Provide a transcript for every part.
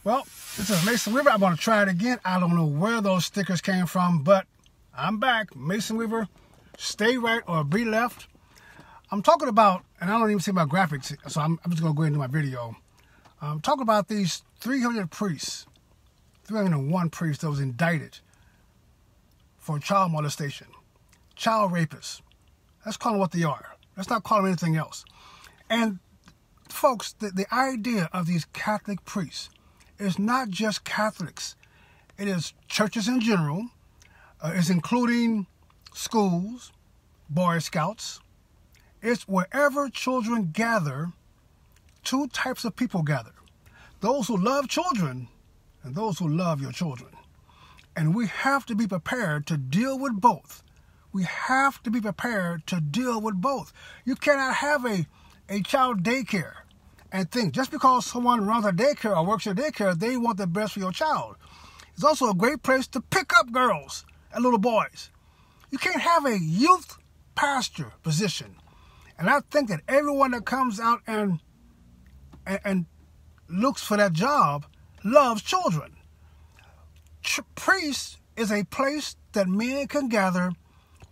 Well, this is Mason Weaver. I'm going to try it again. I don't know where those stickers came from, but I'm back. Mason Weaver, stay right or be left. I'm talking about, and I don't even see my graphics, so I'm just going to go into my video. I'm talking about these 300 priests, 301 priests that was indicted for child molestation, child rapists. Let's call them what they are. Let's not call them anything else. And folks, the idea of these Catholic priests is not just Catholics. It is churches in general. It's including schools, Boy Scouts. It's wherever children gather, two types of people gather. Those who love children and those who love your children. And we have to be prepared to deal with both. We have to be prepared to deal with both. You cannot have a child daycare and think just because someone runs a daycare or works at a daycare, they want the best for your child. It's also a great place to pick up girls and little boys. You can't have a youth pastor position. And I think that everyone that comes out and looks for that job loves children. Priest is a place that men can gather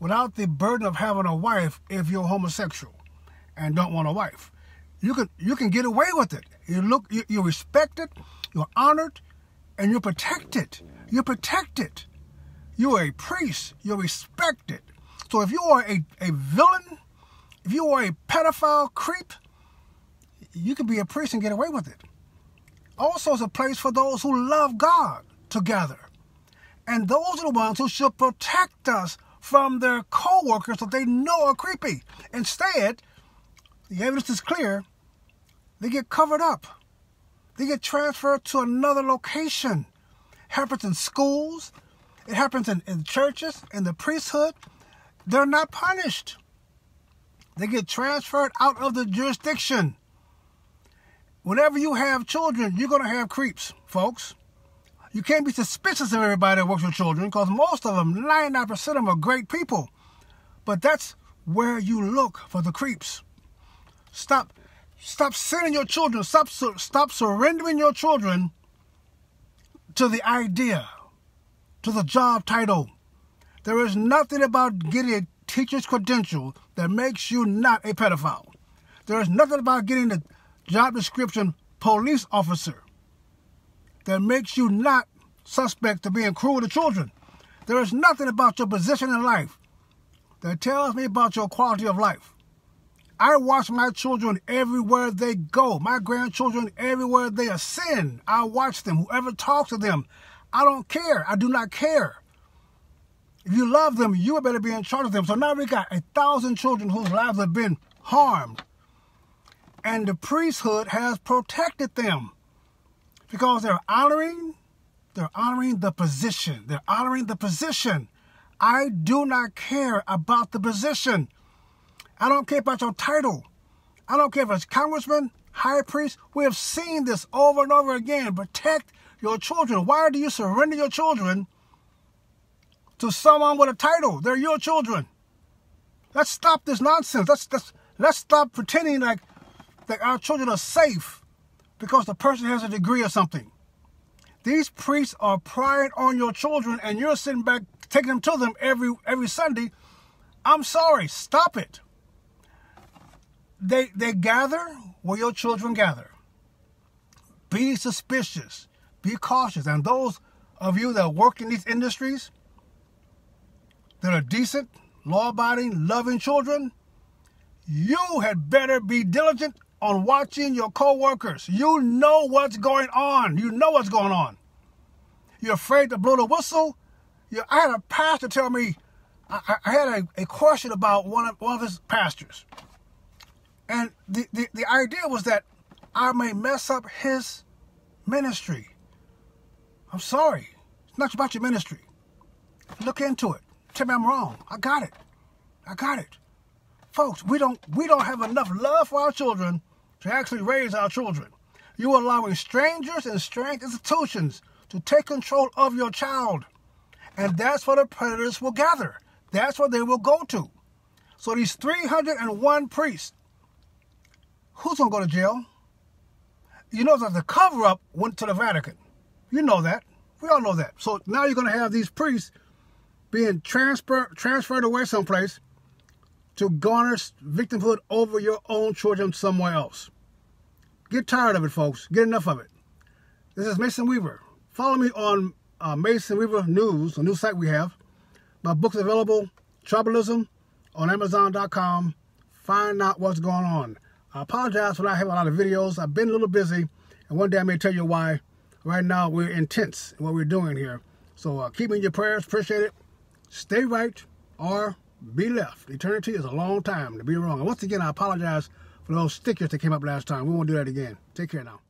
without the burden of having a wife if you're homosexual and don't want a wife. You can get away with it. You're respected, you're honored, and you're protected. You're protected. You're a priest. You're respected. So if you are a villain, if you are a pedophile creep, you can be a priest and get away with it. Also, it's a place for those who love God to gather. And those are the ones who should protect us from their co-workers that they know are creepy. Instead, the evidence is clear. They get covered up. They get transferred to another location. It happens in schools. It happens in churches, in the priesthood. They're not punished. They get transferred out of the jurisdiction. Whenever you have children, you're going to have creeps, folks. You can't be suspicious of everybody that works with children because most of them, 99% of them, are great people. But that's where you look for the creeps. Stop sending your children. Stop surrendering your children to the idea, to the job title. There is nothing about getting a teacher's credential that makes you not a pedophile. There is nothing about getting the job description police officer that makes you not suspect to being cruel to children. There is nothing about your position in life that tells me about your quality of life. I watch my children everywhere they go. My grandchildren everywhere they ascend. I watch them. Whoever talks to them, I don't care. I do not care. If you love them, you better be in charge of them. So now we got 1,000 children whose lives have been harmed. And the priesthood has protected them because they're honoring the position. They're honoring the position. I do not care about the position. I don't care about your title. I don't care if it's congressman, high priest. We have seen this over and over again. Protect your children. Why do you surrender your children to someone with a title? They're your children. Let's stop this nonsense. Let's stop pretending like our children are safe because the person has a degree or something. These priests are prying on your children and you're sitting back taking them to them every Sunday. I'm sorry. Stop it. They gather where your children gather. Be suspicious. Be cautious. And those of you that work in these industries that are decent, law-abiding, loving children, you had better be diligent on watching your co-workers. You know what's going on. You know what's going on. You're afraid to blow the whistle. I had a pastor tell me, I had a question about one of his pastors. And the idea was that I may mess up his ministry. I'm sorry. It's not about your ministry. Look into it. Tell me I'm wrong. I got it. I got it. Folks, we don't have enough love for our children to actually raise our children. You're allowing strangers and strange institutions to take control of your child. And that's where the predators will gather. That's where they will go to. So these 301 priests, who's going to go to jail? You know that the cover-up went to the Vatican. You know that. We all know that. So now you're going to have these priests being transferred away someplace to garner victimhood over your own children somewhere else. Get tired of it, folks. Get enough of it. This is Mason Weaver. Follow me on Mason Weaver News, a new site we have. My book is available, Tribalism, on Amazon.com. Find out what's going on. I apologize for not having a lot of videos. I've been a little busy, and one day I may tell you why. Right now, we're intense in what we're doing here. So keep me in your prayers. Appreciate it. Stay right or be left. Eternity is a long time to be wrong. And once again, I apologize for those stickers that came up last time. We won't do that again. Take care now.